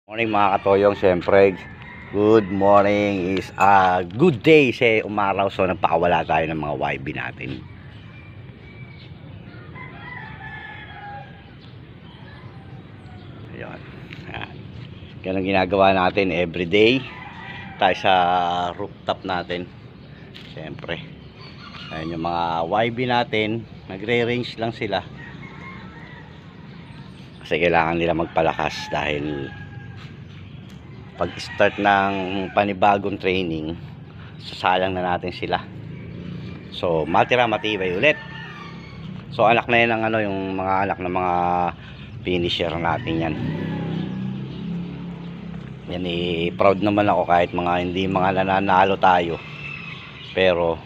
Morning mga katoyong, syempre good morning is a good day sa umaraw. So nagpakawala tayo ng mga YB natin. Ayun. Ganun ginagawa natin everyday tayo sa rooftop natin. Syempre ayun, yung mga YB natin nagre-range lang sila kasi kailangan nila magpalakas dahil pag start ng panibagong training, sasalang na natin sila. So matira matibay ulit. So anak na yan ng yung mga anak ng mga finisher natin yan. Yan proud naman ako kahit mga hindi mga nananalo tayo. Pero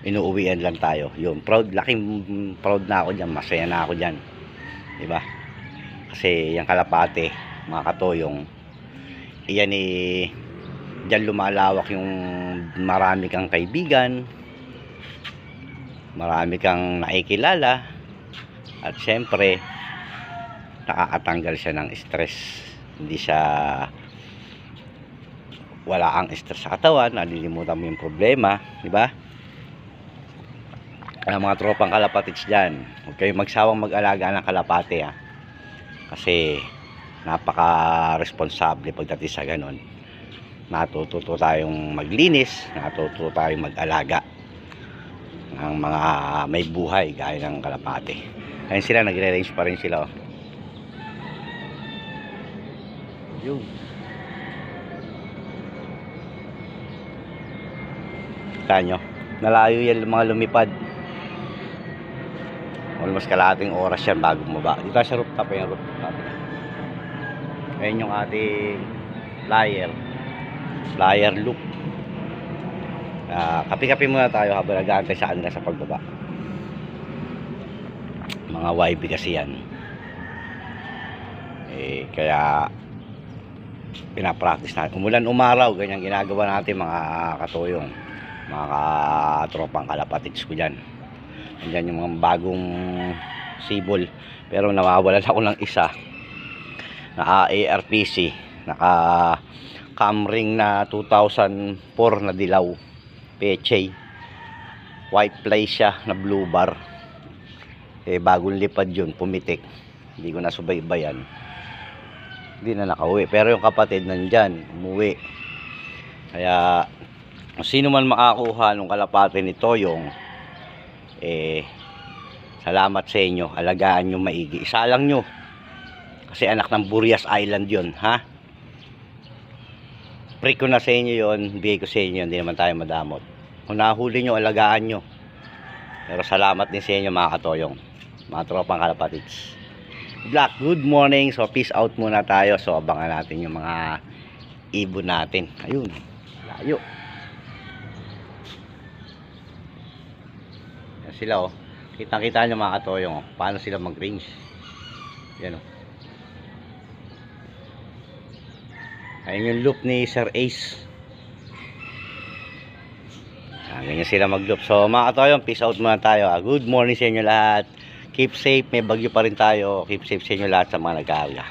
inuuwian lang tayo. Yun, laking proud na ako diyan, masaya na ako diyan. 'Di ba? Kasi yung kalapate, mga katoyong, iyan diyan lumalawak yung marami kang kaibigan, marami kang nakikilala, at syempre nakakatanggal siya ng stress. Hindi siya wala ang stress sa katawan, nalilimutan mo yung problema, di ba? Kaya mga tropang kalapatids dyan, huwag kayong magsawang mag-alaga ng kalapate, kasi napaka-responsable pagdating sa ganun. Natututo tayong maglinis, natututo tayong mag-alaga ng mga may buhay gaya ng kalapate. Ayun sila, nagre-range pa rin sila. Yun. Kita nyo, nalayo yan mga lumipad. Almost kalahating oras yan bago bumaba. Dito sa rooftop, yung rooftop. Ayan yung ating flyer loop. Kapi-kapi muna tayo habang nag-aantay sa kanila sa pagbaba. Mga YB kasi yan. Kaya pinapractice natin. Umulan umaraw, ganyan ginagawa natin mga katoyong, mga katropang kalapatids ko dyan. Andyan yung mga bagong sibol, pero nawawalan ako ng isa na ARPC, naka camring na 2004 na dilaw, peche, white play siya na blue bar. Bagong lipad yun, pumitik, hindi ko nasubaybayan, hindi na nakauwi. Pero yung kapatid nandyan, umuwi. Kaya sino man makakuha ng kalapate nito, yung salamat sa inyo, alagaan nyo maigi, isalang nyo. Kasi anak ng Burias Island yun, ha? Free ko na sa inyo yun, bigay ko sa inyo, hindi naman tayo madamot. Kung nahuli nyo, alagaan nyo. Pero salamat din sa inyo mga katoyong, mga tropang kalapatids. Good morning. So peace out muna tayo. So abangan natin yung mga ibon natin. Ayun, layo. Yan sila, kitang-kita nyo mga katoyong, paano sila mag-range. Yan, ayun yung loop ni Sir Ace. Ganyan sila mag-loop. So mga katoyong, peace out muna tayo. Good morning sa inyo lahat. Keep safe, may bagyo pa rin tayo. Keep safe sa inyo lahat sa mga nag-aaral.